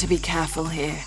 to be careful here.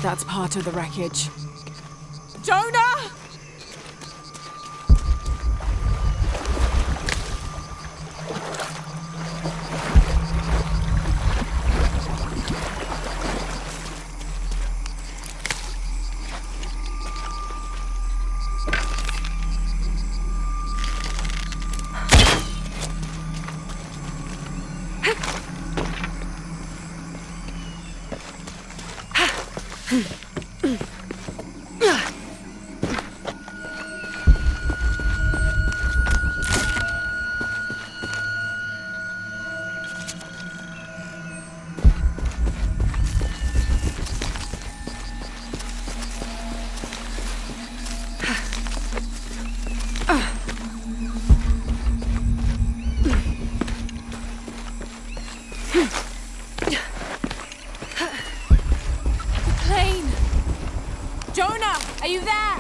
That's part of the wreckage. Jonah! Jonah, are you there?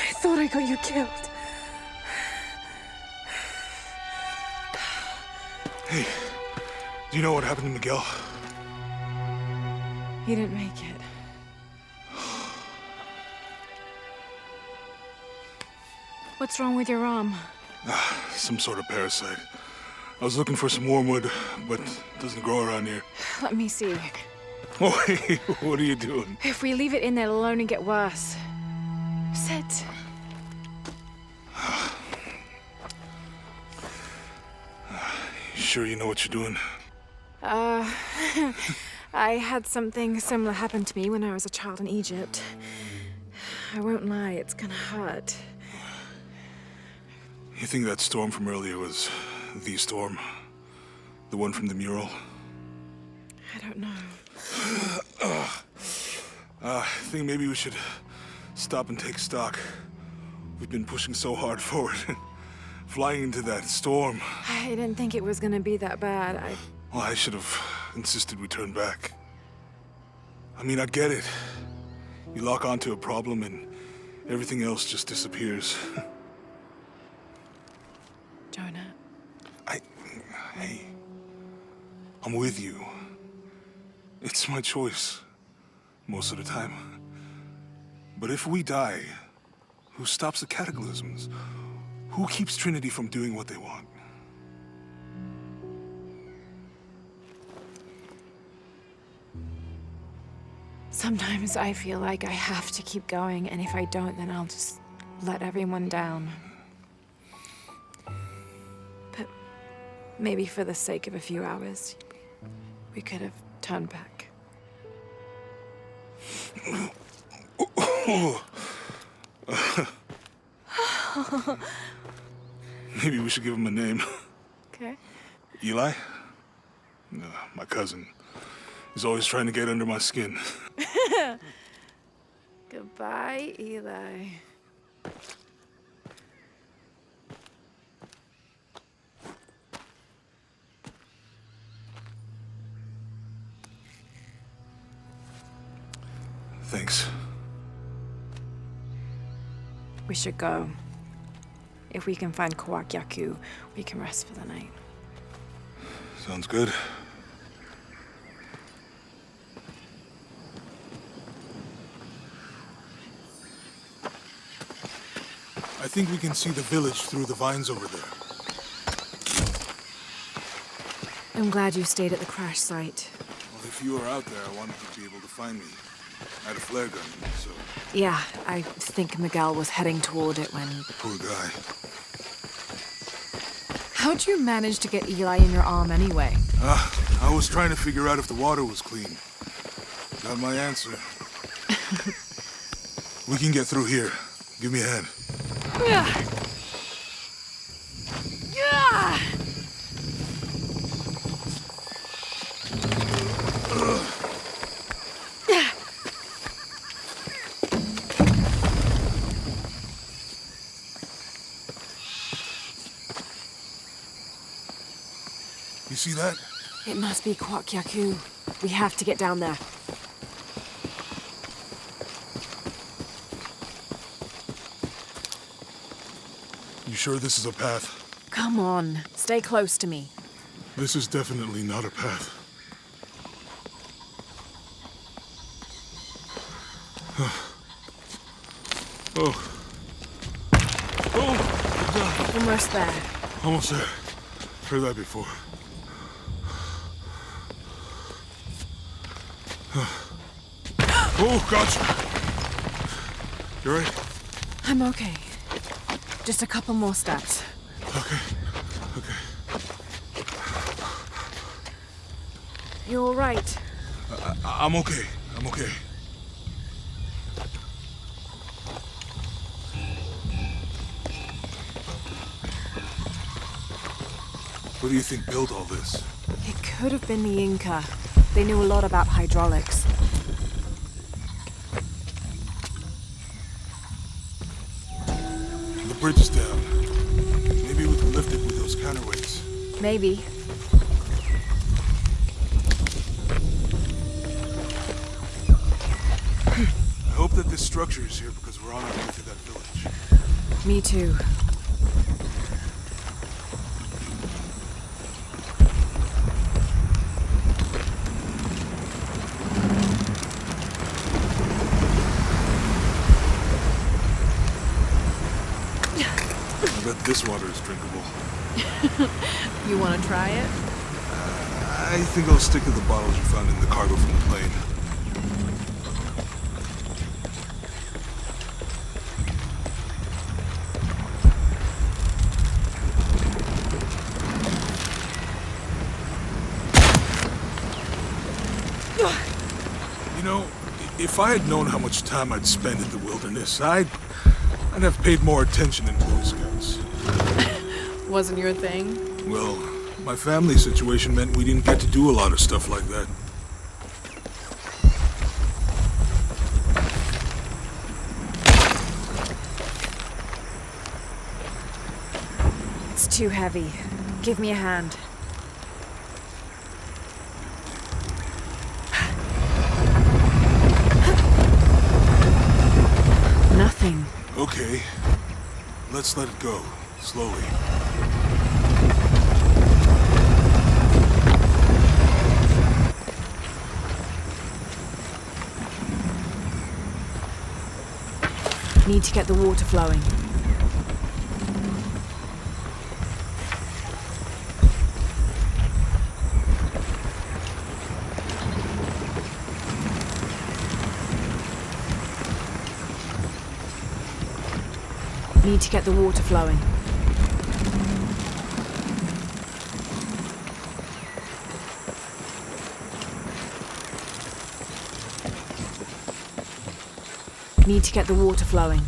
I thought I got you killed. Hey, do you know what happened to Miguel? He didn't make it. What's wrong with your arm? Some sort of parasite. I was looking for some wormwood, but it doesn't grow around here. Let me see. Oh, hey, what are you doing? If we leave it in there, it'll only get worse. Sit. Sure you know what you're doing? I had something similar happen to me when I was a child in Egypt. I won't lie, it's gonna hurt. You think that storm from earlier was the storm? The one from the mural? I don't know. I think maybe we should stop and take stock. We've been pushing so hard forward. Flying into that storm. I didn't think it was gonna be that bad. Well, I should have insisted we turn back. I mean, I get it. You lock onto a problem and everything else just disappears. Jonah. Hey, I'm with you. It's my choice, most of the time. But if we die, who stops the cataclysms? Who keeps Trinity from doing what they want? Sometimes I feel like I have to keep going, and if I don't, then I'll just let everyone down. But maybe for the sake of a few hours, we could have turned back. Maybe we should give him a name. Okay. Eli? No, my cousin. He's always trying to get under my skin. Goodbye, Eli. Thanks. We should go. If we can find Kawakyaku, we can rest for the night. Sounds good. I think we can see the village through the vines over there. I'm glad you stayed at the crash site. Well, if you were out there, I wanted you to be able to find me. I had a flare gun, so... Yeah, I think Miguel was heading toward it when... Poor guy. How'd you manage to get Eli in your arm anyway? I was trying to figure out if the water was clean. Got my answer. We can get through here. Give me a hand. Yeah. Yeah. You see that? It must be Kawakyaku. We have to get down there. You sure this is a path? Come on, stay close to me. This is definitely not a path. Oh. Oh! Almost there. Almost there. Heard that before. Oh, gotcha! You right? I'm okay. Just a couple more steps. Okay. Okay. You all right? I'm okay. I'm okay. What do you think built all this? It could have been the Inca. They knew a lot about hydraulics. The bridge is down. Maybe we can lift it with those counterweights. Maybe. I hope that this structure is here because we're on our way to that village. Me too. I bet this water is drinkable. You want to try it? I think I'll stick to the bottles you found in the cargo from the plane. You know, if I had known how much time I'd spend in the wilderness, I'd have paid more attention in Boy Scouts. Wasn't your thing? Well, my family situation meant we didn't get to do a lot of stuff like that. It's too heavy. Give me a hand. Nothing. Okay, let's let it go, slowly. Need to get the water flowing. Need to get the water flowing. Need to get the water flowing.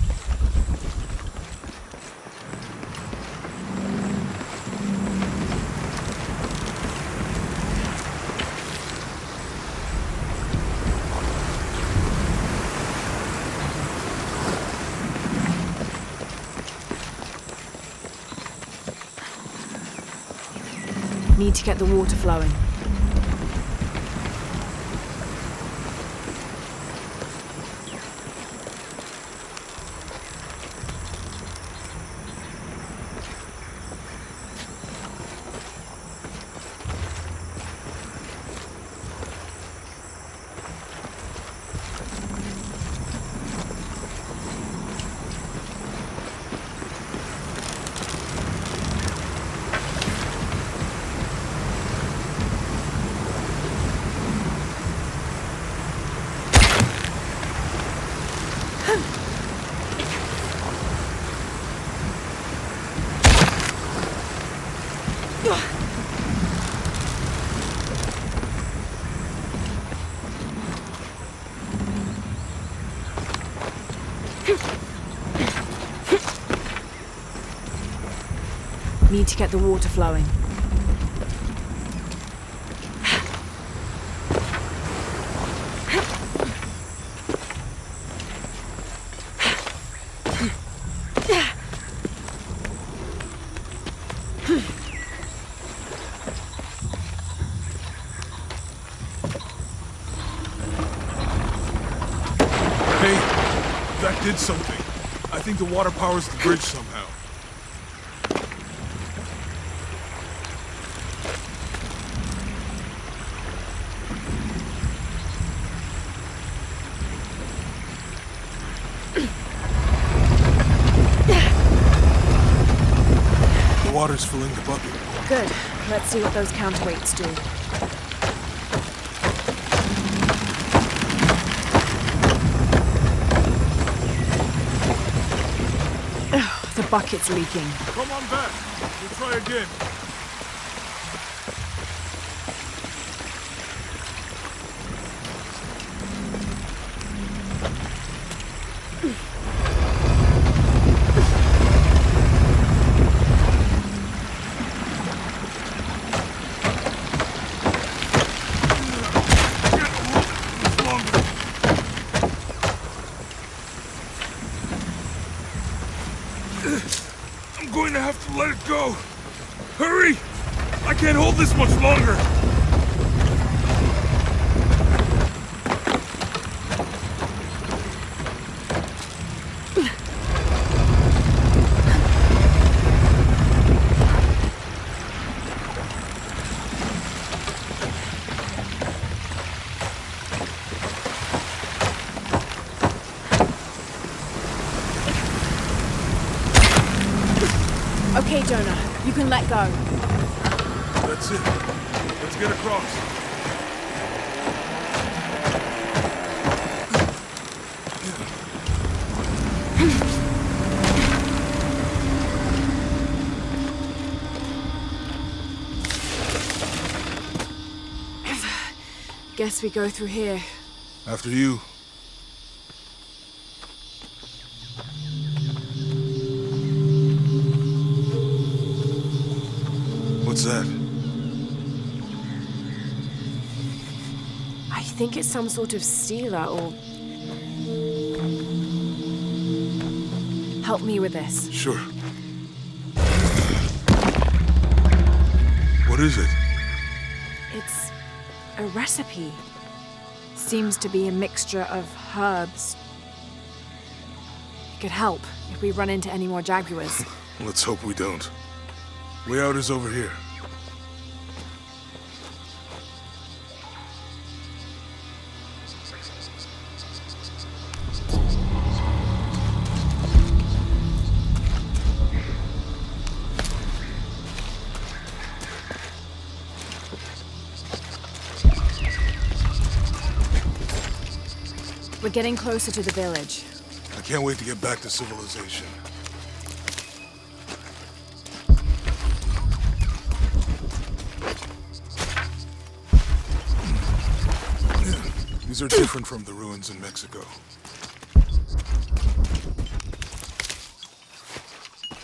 Need to get the water flowing. Need to get the water flowing. Hey, that did something. I think the water powers the bridge somehow. The water's filling the bucket. Good. Let's see what those counterweights do. Ugh, the bucket's leaking. Come on back. We'll try again. going to have to let it go. Hurry! I can't hold this much longer. Okay, Jonah, you can let go. That's it. Let's get across. Guess we go through here. After you. What's that? I think it's some sort of sealer or... Help me with this. Sure. What is it? It's a recipe. Seems to be a mixture of herbs. It could help if we run into any more jaguars. Let's hope we don't. Way out is over here. We're getting closer to the village. I can't wait to get back to civilization. These are different from the ruins in Mexico.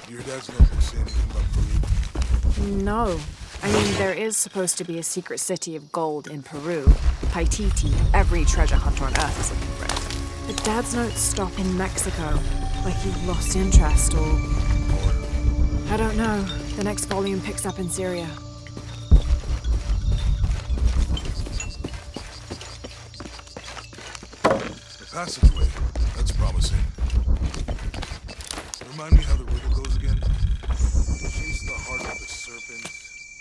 Your dad's notebook say anything about Peru? No. I mean, there is supposed to be a secret city of gold in Peru. Paititi. Every treasure hunter on Earth is looking for it. But Dad's notes stop in Mexico. Like he lost interest or... I don't know. The next volume picks up in Syria. The passageway. That's promising. Remind me how the riddle goes again? Chase the heart of the serpent.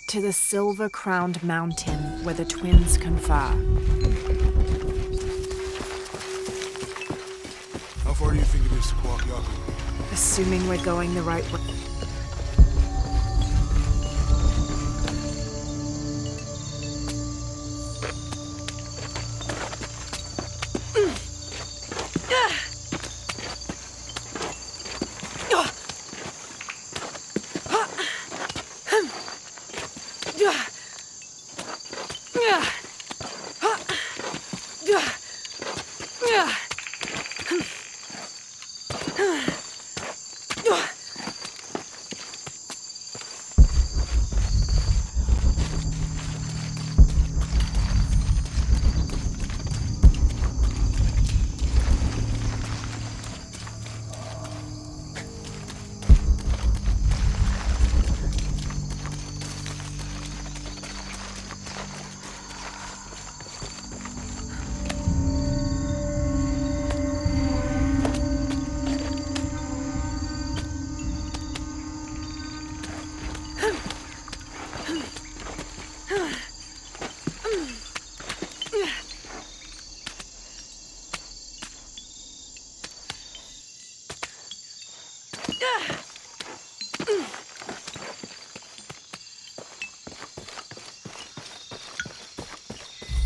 To the silver-crowned mountain where the twins confer. How far do you think it is to Kwakiaku? Assuming we're going the right way.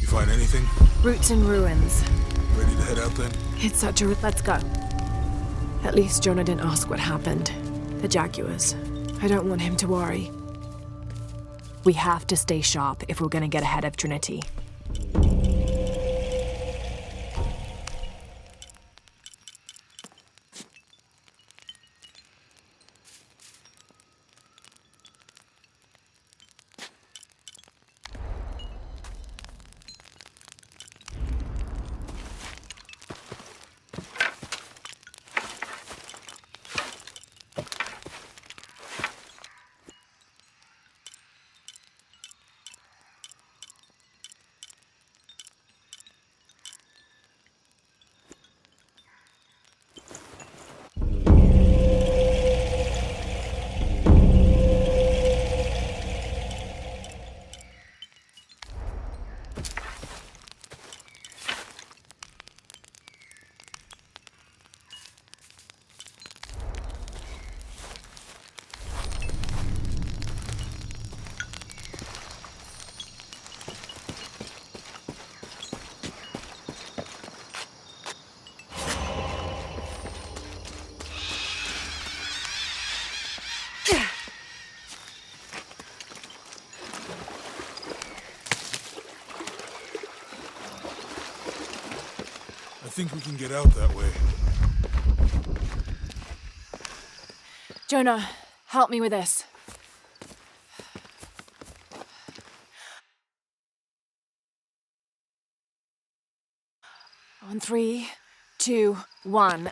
You find anything? Roots and ruins. Ready to head out then? It's such a... Let's go. At least Jonah didn't ask what happened. The jaguars. I don't want him to worry. We have to stay sharp if we're gonna get ahead of Trinity. think we can get out that way. Jonah, help me with this. On 3, 2, 1.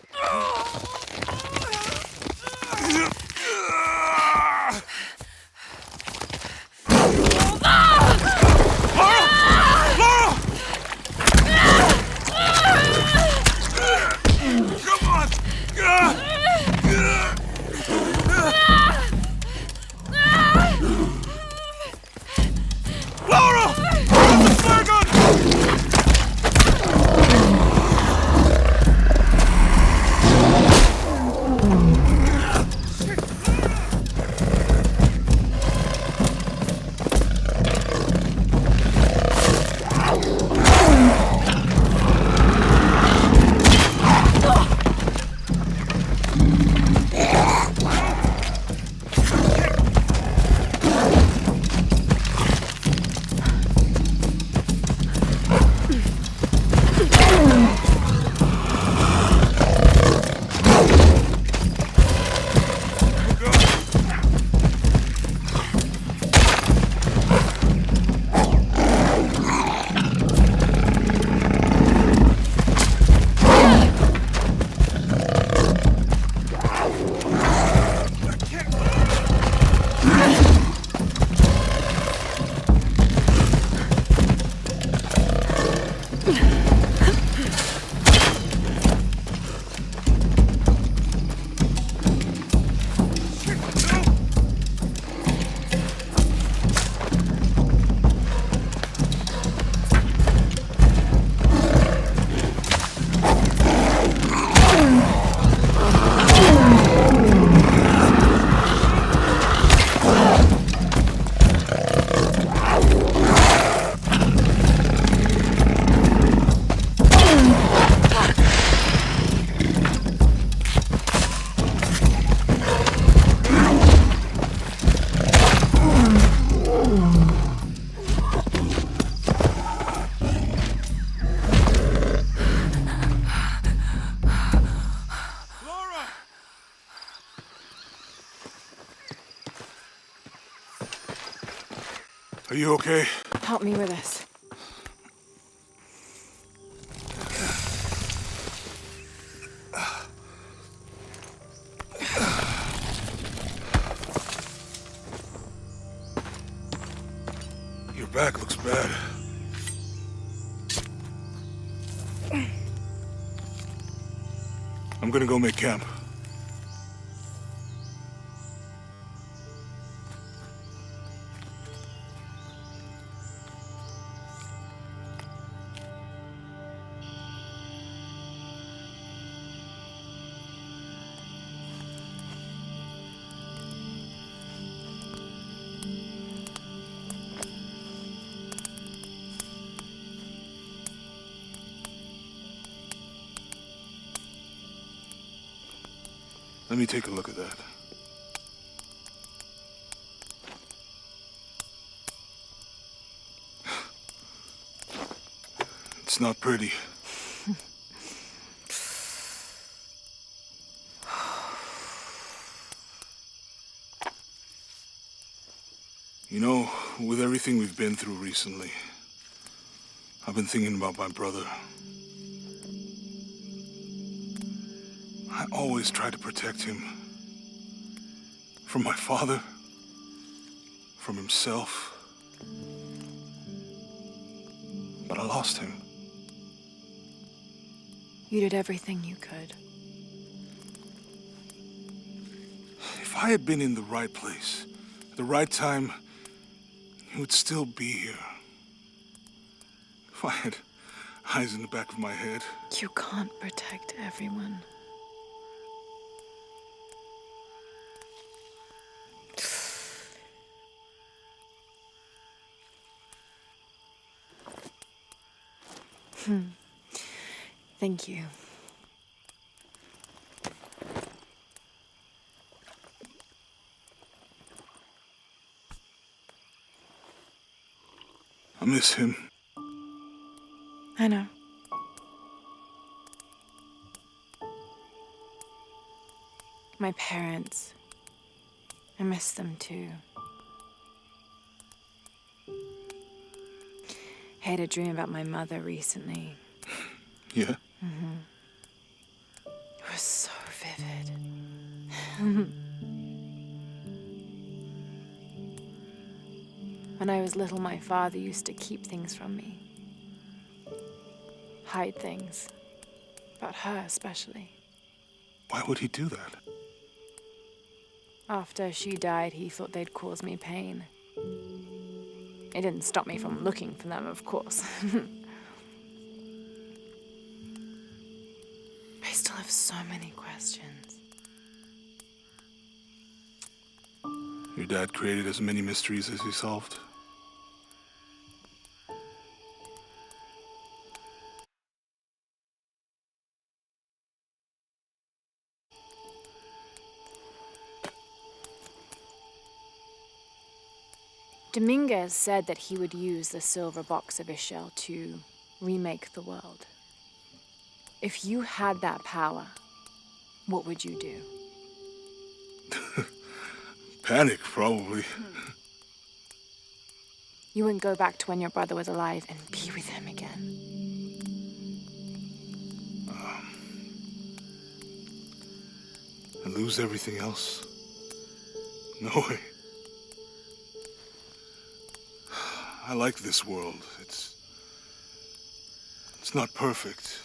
Come on! Laura! Hold the flare gun! Are you okay? Help me with this. Your back looks bad. I'm gonna go make camp. Let me take a look at that. It's not pretty. You know, with everything we've been through recently, I've been thinking about my brother. I always tried to protect him. From my father. From himself. But I lost him. You did everything you could. If I had been in the right place, at the right time, he would still be here. If I had eyes in the back of my head. You can't protect everyone. Thank you. I miss him. I know. My parents. I miss them too. I had a dream about my mother recently. Yeah? It was so vivid. When I was little, my father used to keep things from me. Hide things. About her, especially. Why would he do that? After she died, he thought they'd cause me pain. It didn't stop me from looking for them, of course. I still have so many questions. Your dad created as many mysteries as he solved. Dominguez said that he would use the silver box of Ishel to remake the world. If you had that power, what would you do? Panic, probably. You wouldn't go back to when your brother was alive and be with him again. And lose everything else? No way. I like this world. It's not perfect.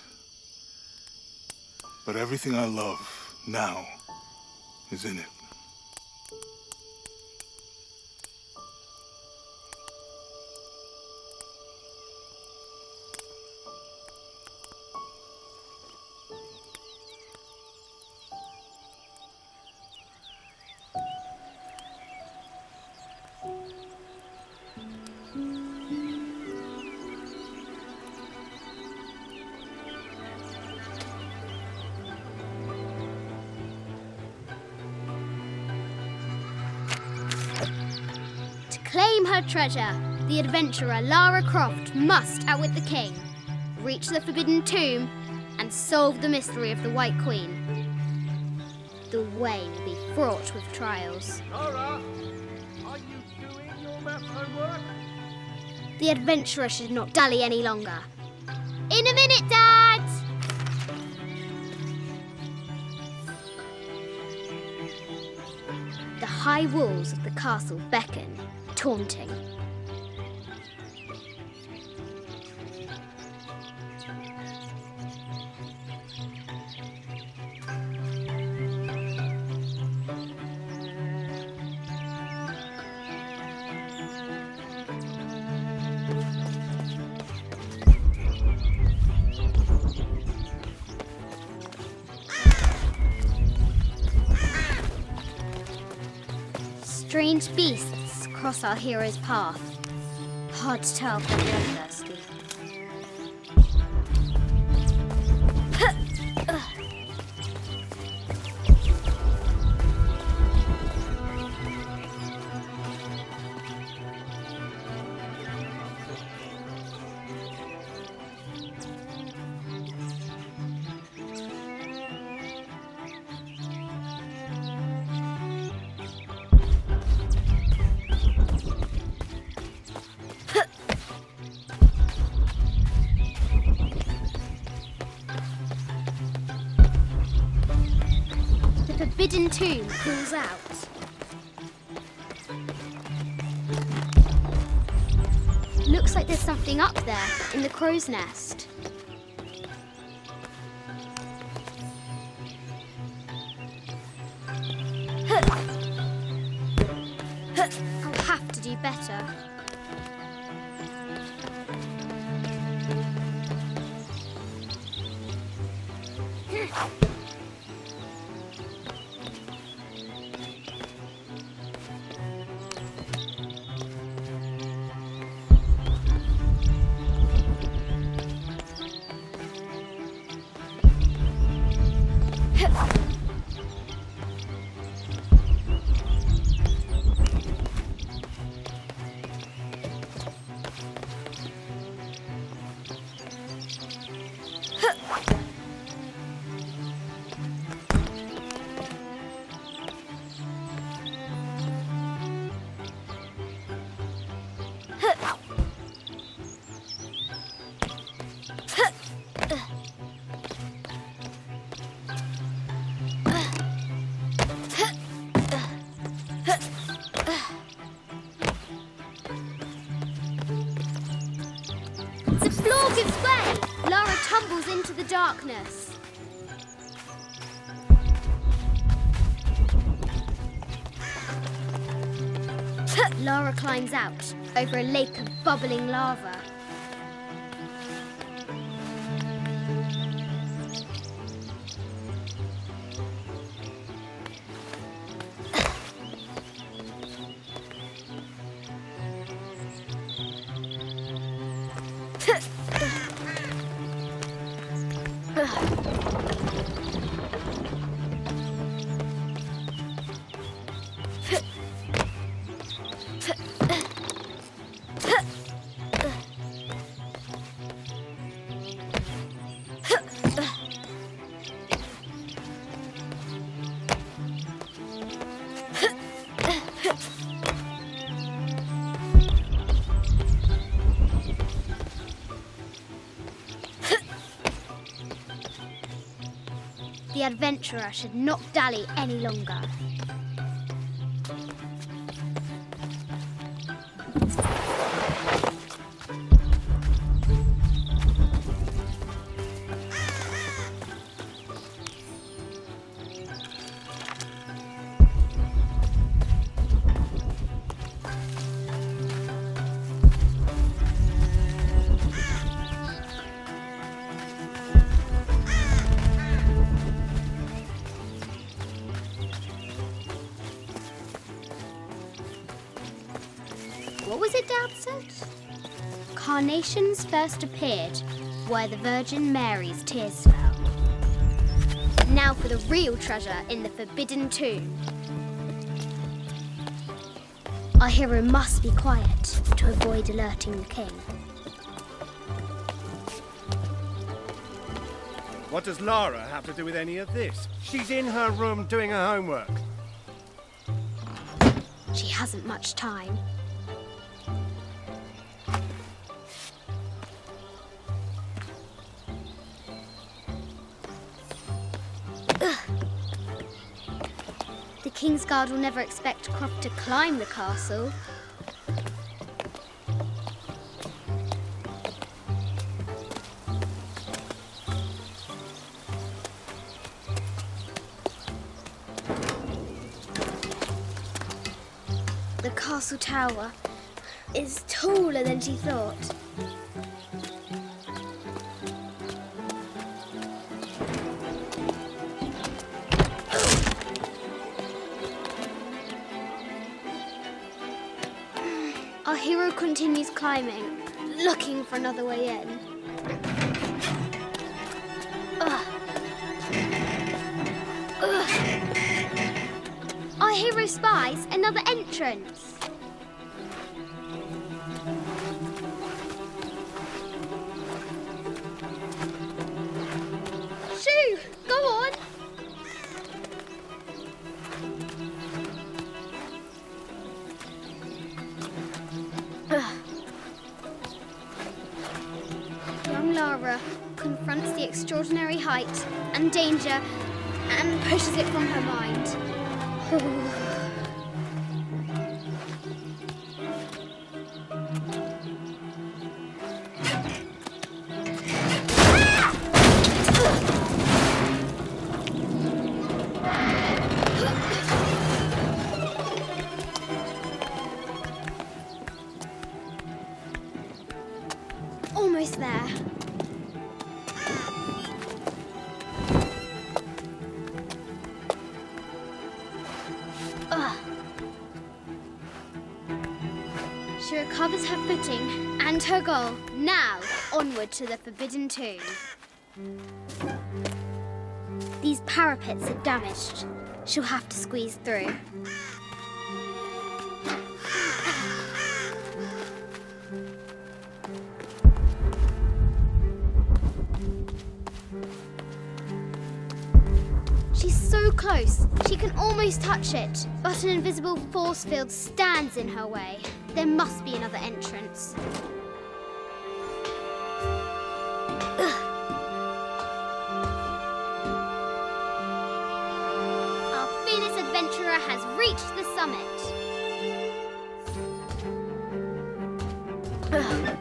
But everything I love now is in it. To claim her treasure, the adventurer Lara Croft must outwit the king, reach the forbidden tomb, and solve the mystery of the White Queen. The way will be fraught with trials. Lara, are you doing your math homework? The adventurer should not dally any longer. In a minute, Dad! The high walls of the castle beckon, taunting. Strange beasts cross our hero's path. Hard to tell if they're bloodthirsty. The forbidden tomb calls out. Looks like there's something up there in the crow's nest. I'll have to do better. tumbles into the darkness. Lara climbs out over a lake of bubbling lava. The adventurer should not dally any longer. What was it Dad said? Carnations first appeared where the Virgin Mary's tears fell. Now for the real treasure in the Forbidden Tomb. Our hero must be quiet to avoid alerting the king. What does Lara have to do with any of this? She's in her room doing her homework. She hasn't much time. The King's Guard will never expect Croft to climb the castle. The castle tower is taller than she thought. Our hero continues climbing, looking for another way in. Ugh. Ugh. Our hero spies another entrance. Shoo! Go on! Young Lara confronts the extraordinary height and danger and pushes it from her mind. Almost there. Ugh. She recovers her footing and her goal. Now, onward to the Forbidden Tomb. These parapets are damaged. She'll have to squeeze through. She's so close, she can almost touch it, but an invisible force field stands in her way. There must be another entrance. Ugh. Our fearless adventurer has reached the summit. Ugh.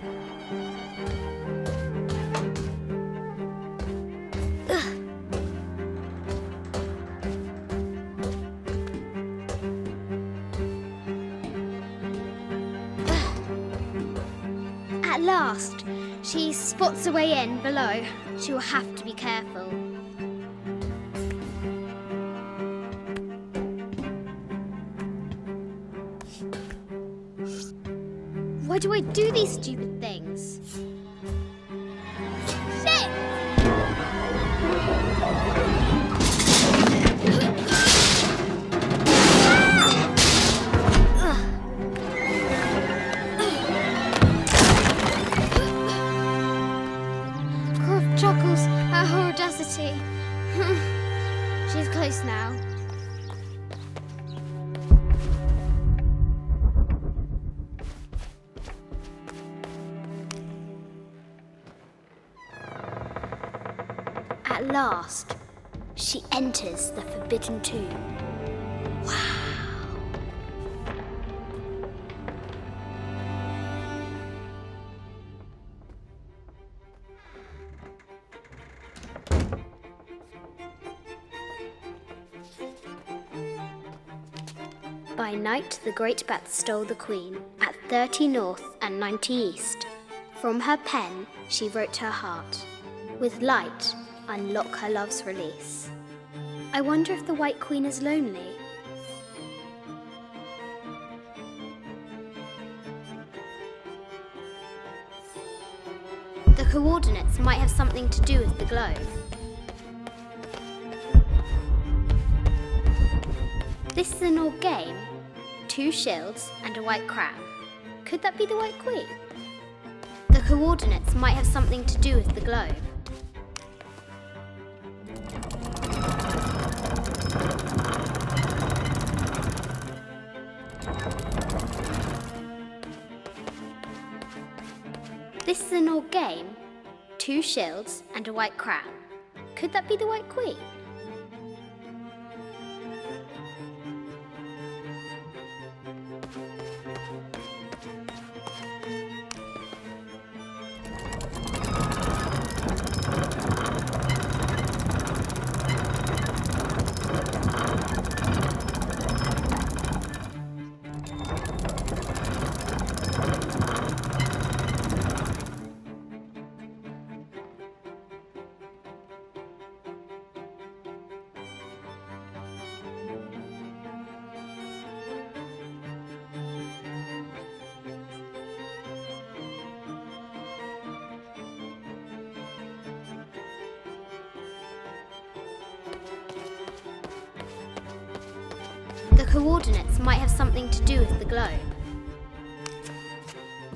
At last, she spots a way in below. She will have to be careful. Why do I do these stupid things? Shit! Croft chuckles at her audacity. She's close now. At last, she enters the Forbidden Tomb. Wow! By night, the great bat stole the queen at 30 north and 90 east. From her pen, she wrote her heart. With light, unlock her love's release. I wonder if the White Queen is lonely. The coordinates might have something to do with the globe. This is an old game. 2 shields and a white crown. Could that be the White Queen? The coordinates might have something to do with the globe. This is an old game. 2 shields and a white crown. Could that be the White Queen? The coordinates might have something to do with the globe.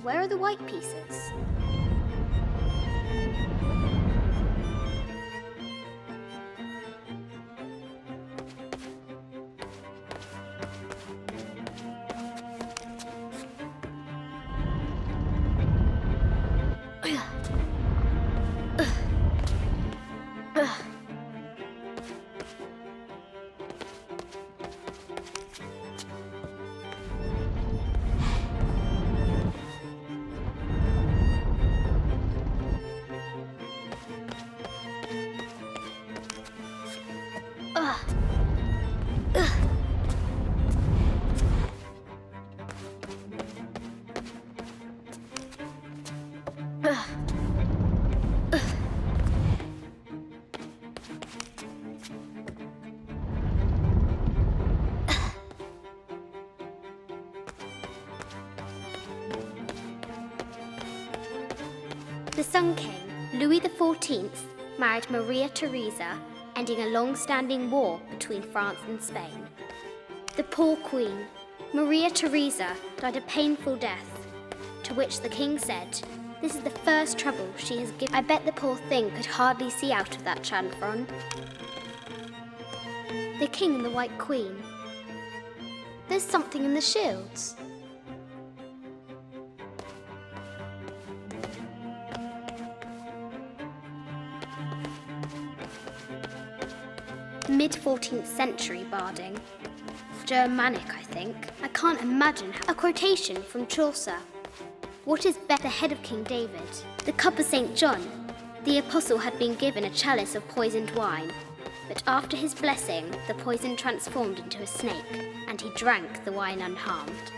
Where are the white pieces? The Sun King, Louis XIV, married Maria Theresa, ending a long-standing war between France and Spain. The poor queen, Maria Theresa, died a painful death, to which the king said, "This is the first trouble she has given." I bet the poor thing could hardly see out of that chanfron. The king and the White Queen. There's something in the shields. Mid-14th century barding. Germanic, I think. I can't imagine a quotation from Chaucer. What is the head of King David? The cup of St. John. The apostle had been given a chalice of poisoned wine, but after his blessing, the poison transformed into a snake, and he drank the wine unharmed.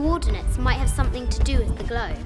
coordinates might have something to do with the globe.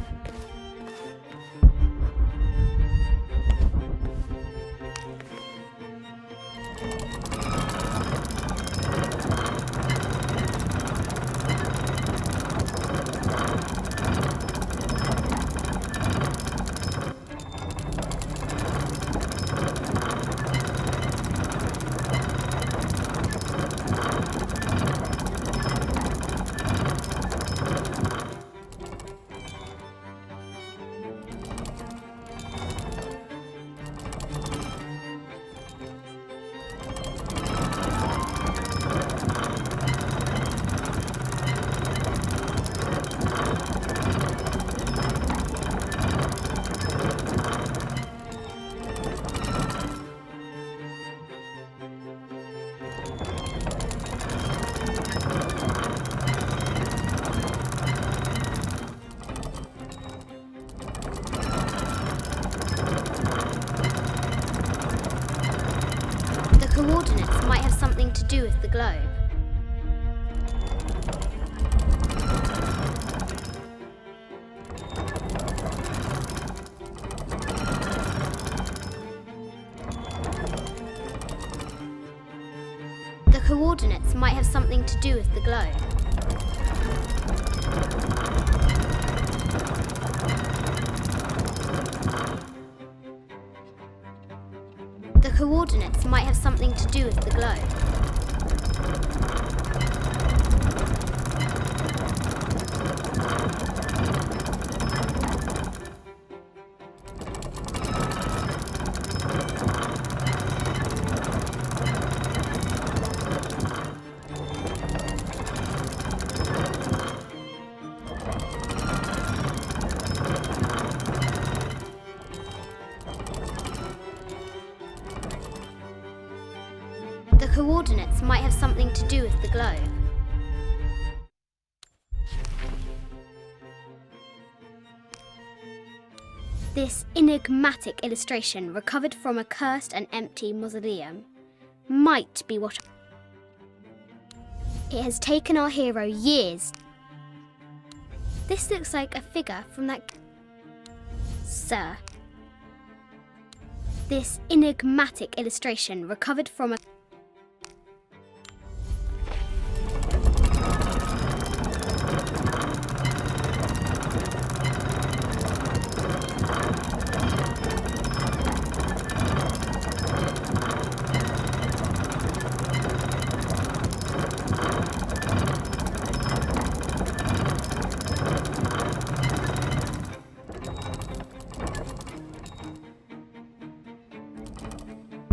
Coordinates might have something to do with the globe. The coordinates might have something to do with the globe. The coordinates might have something to do with the globe. The coordinates might have something to do with the globe. This enigmatic illustration, recovered from a cursed and empty mausoleum, might be what... It has taken our hero years. This looks like a figure from that... Sir. This enigmatic illustration, recovered from a...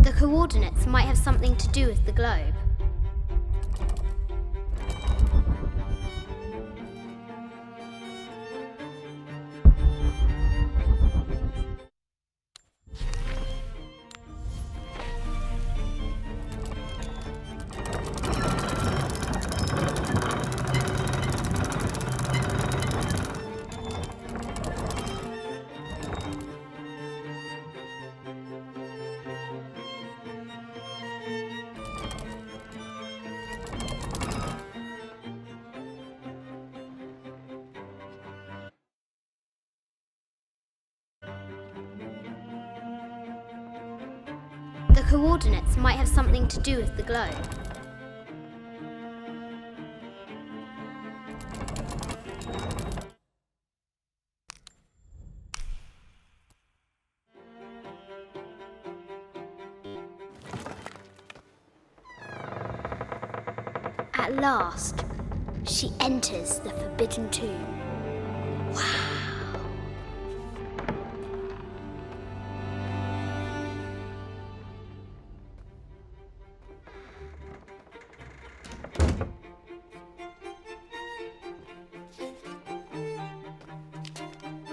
The coordinates might have something to do with the globe. The coordinates might have something to do with the globe. At last, she enters the Forbidden Tomb. Wow!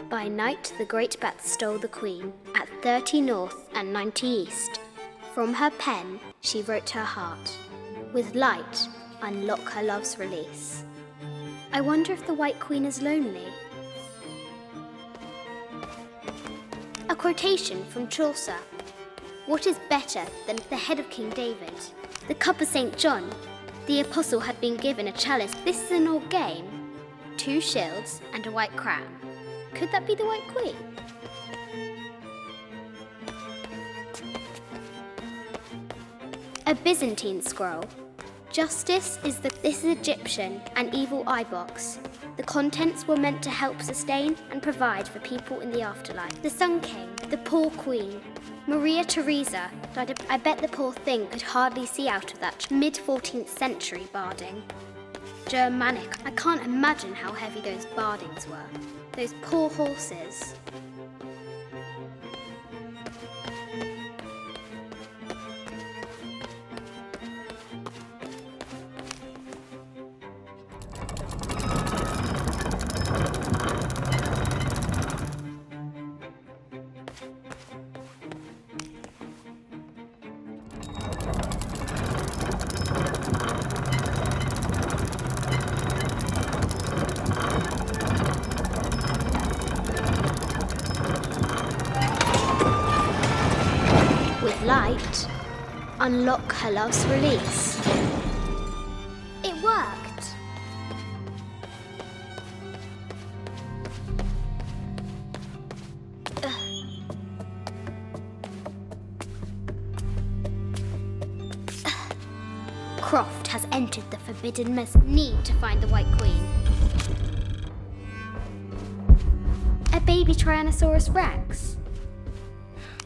By night, the great bat stole the queen at 30 north and 90 east. From her pen, she wrote her heart. With light, unlock her love's release. I wonder if the White Queen is lonely. A quotation from Chaucer. What is better than the head of King David? The cup of St. John. The apostle had been given a chalice. This is an old game. 2 shields, and a white crown. Could that be the White Queen? A Byzantine scroll. Justice is this Egyptian and evil eye box. The contents were meant to help sustain and provide for people in the afterlife. The Sun King, the poor queen. Maria Theresa died. I bet the poor thing could hardly see out of that mid-14th century barding. Germanic. I can't imagine how heavy those bardings were. Those poor horses. Light, unlock her last release. It worked. Croft has entered the forbidden mess. Need to find the White Queen. A baby Tyrannosaurus Rex.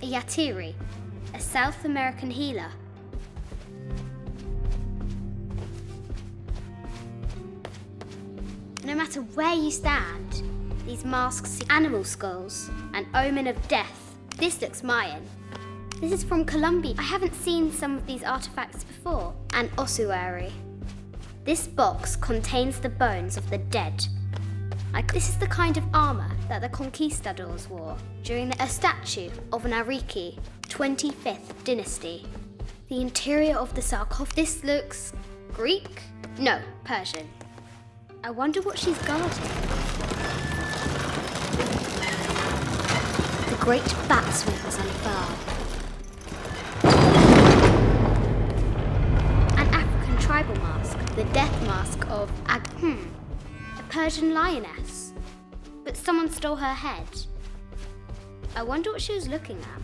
A Yatiri. A South American healer. No matter where you stand, these masks see animal skulls, an omen of death. This looks Mayan. This is from Colombia. I haven't seen some of these artifacts before. An ossuary. This box contains the bones of the dead. This is the kind of armor that the conquistadors wore during a statue of an Ariki, 25th dynasty. The interior of the sarcophagus. This looks Greek? No, Persian. I wonder what she's guarding. The great bat's wings unfurl. An African tribal mask, the death mask of a Persian lioness. But someone stole her head. I wonder what she was looking at.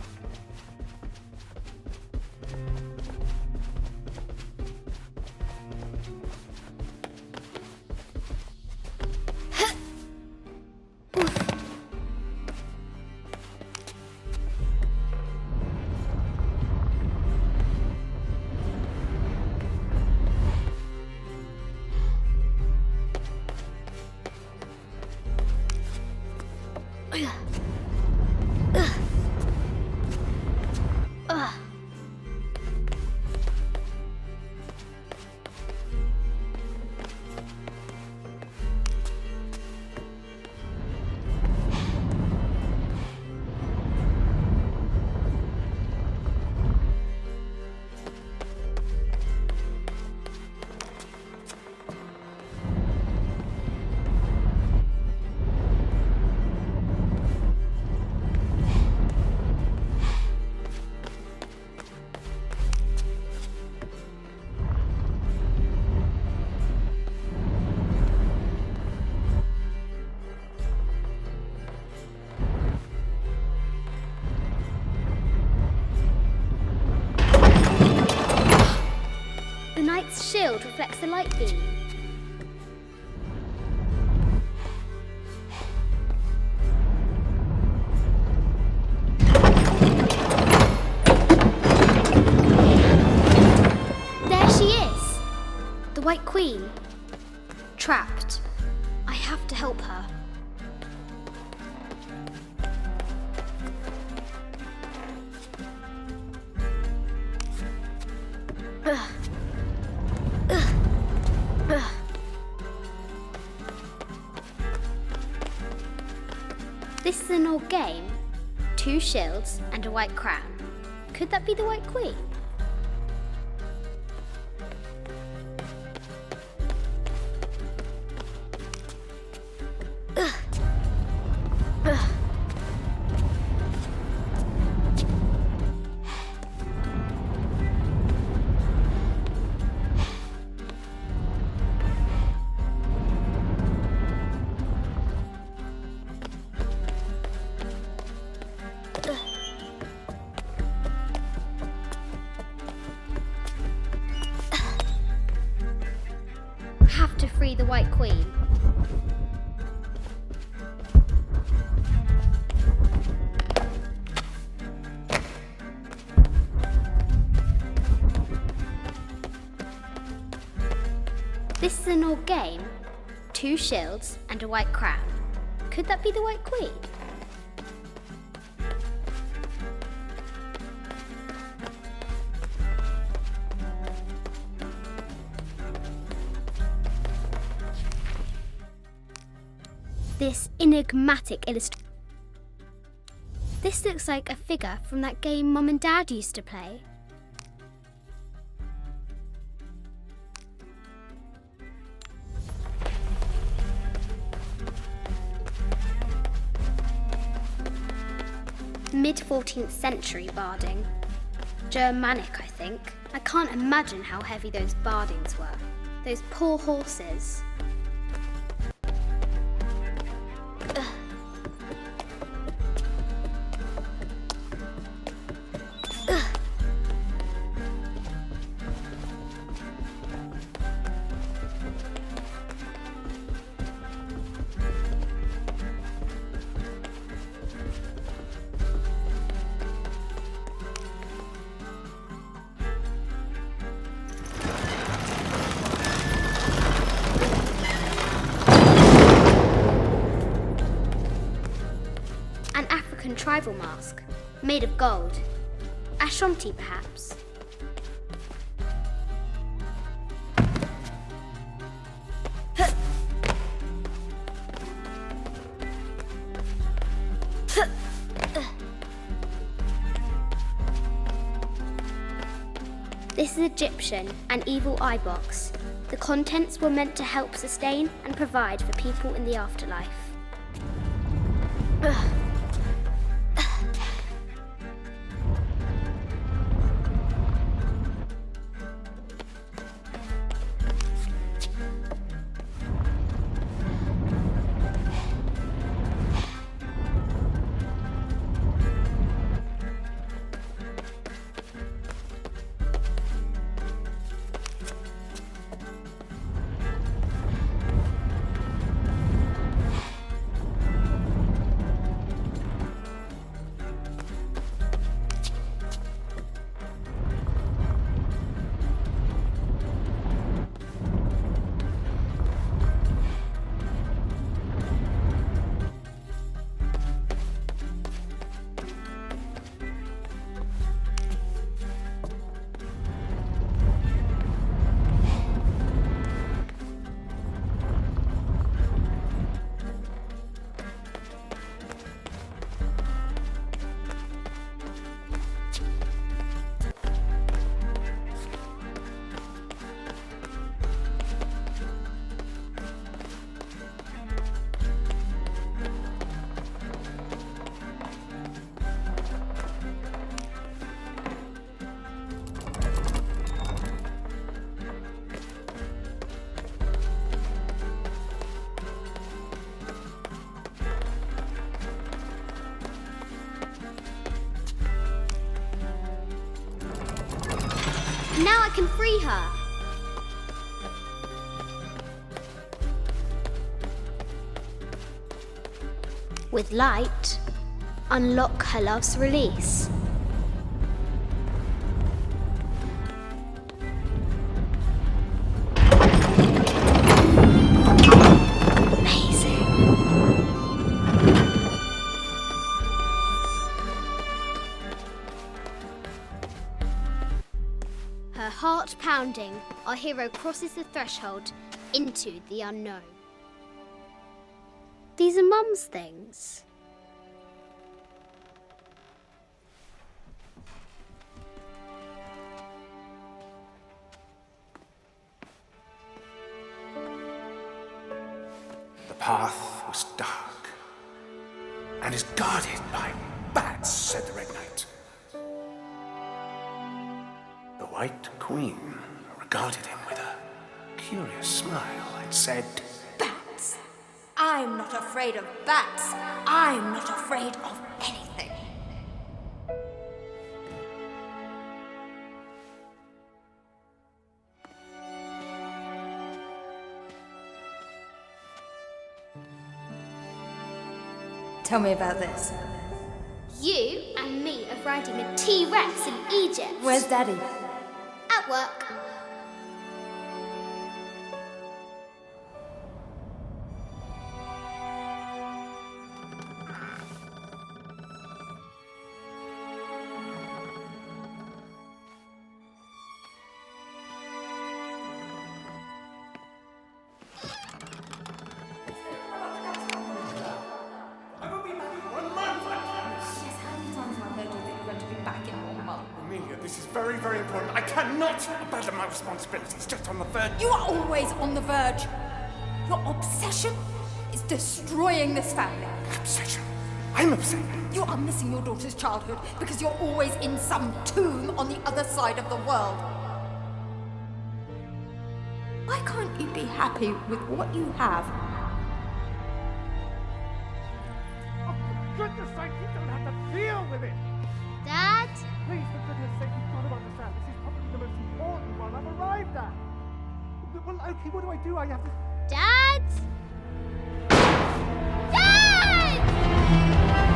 Knight's shield reflects the light beam. There she is! The White Queen. Trapped. I have to help her. This is an old game. 2 shields and a white crown. Could that be the White Queen? Queen. This is an old game. 2 shields and a white crown. Could that be the White Queen? This enigmatic illustration. This looks like a figure from that game Mum and Dad used to play. Mid-14th century barding. Germanic, I think. I can't imagine how heavy those bardings were. Those poor horses. Tribal mask, made of gold. Ashanti, perhaps. This is Egyptian, an evil eye box. The contents were meant to help sustain and provide for people in the afterlife. Now I can free her. With light, unlock her love's release. Her heart pounding, our hero crosses the threshold into the unknown. These are Mum's things. The path was dark and is guarded by bats, said the Red Knight. The White Queen regarded him with a curious smile and said, Bats! I'm not afraid of bats. I'm not afraid of anything. Tell me about this. You and me are riding a T-Rex in Egypt. Where's Daddy? At work. Amelia, this is very, very important. I cannot abandon my responsibilities just on the third. You are always on the verge. Your obsession is destroying this family. Obsession. I'm upset. You are missing your daughter's childhood because you're always in some tomb on the other side of the world. Why can't you be happy with what you have? Oh, for goodness sake, you don't have to deal with it. Dad? Please, for goodness sake, you've got to understand. This is probably the most important one I've arrived at. Well, okay, what do? I have to... Dad? Dad! Dad!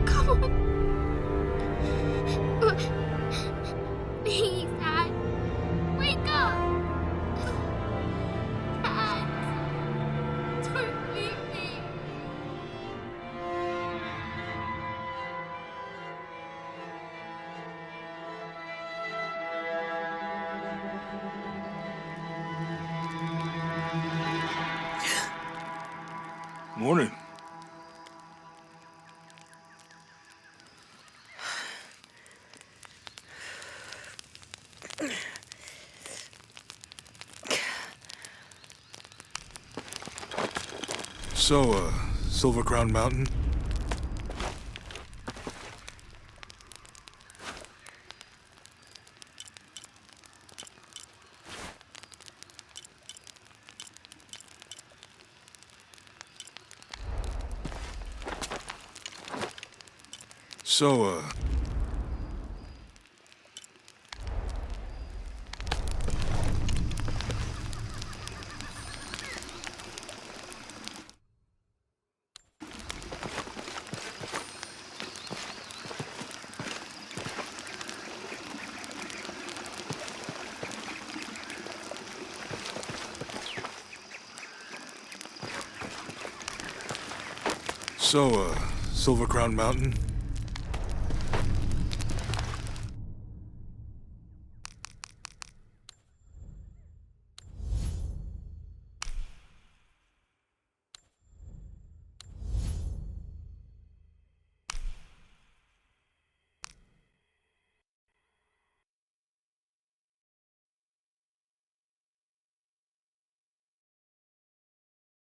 Come on. Please, Dad. Wake up. Dad. Don't leave me. Morning. So, Silver Crown Mountain? So, Silver Crown Mountain?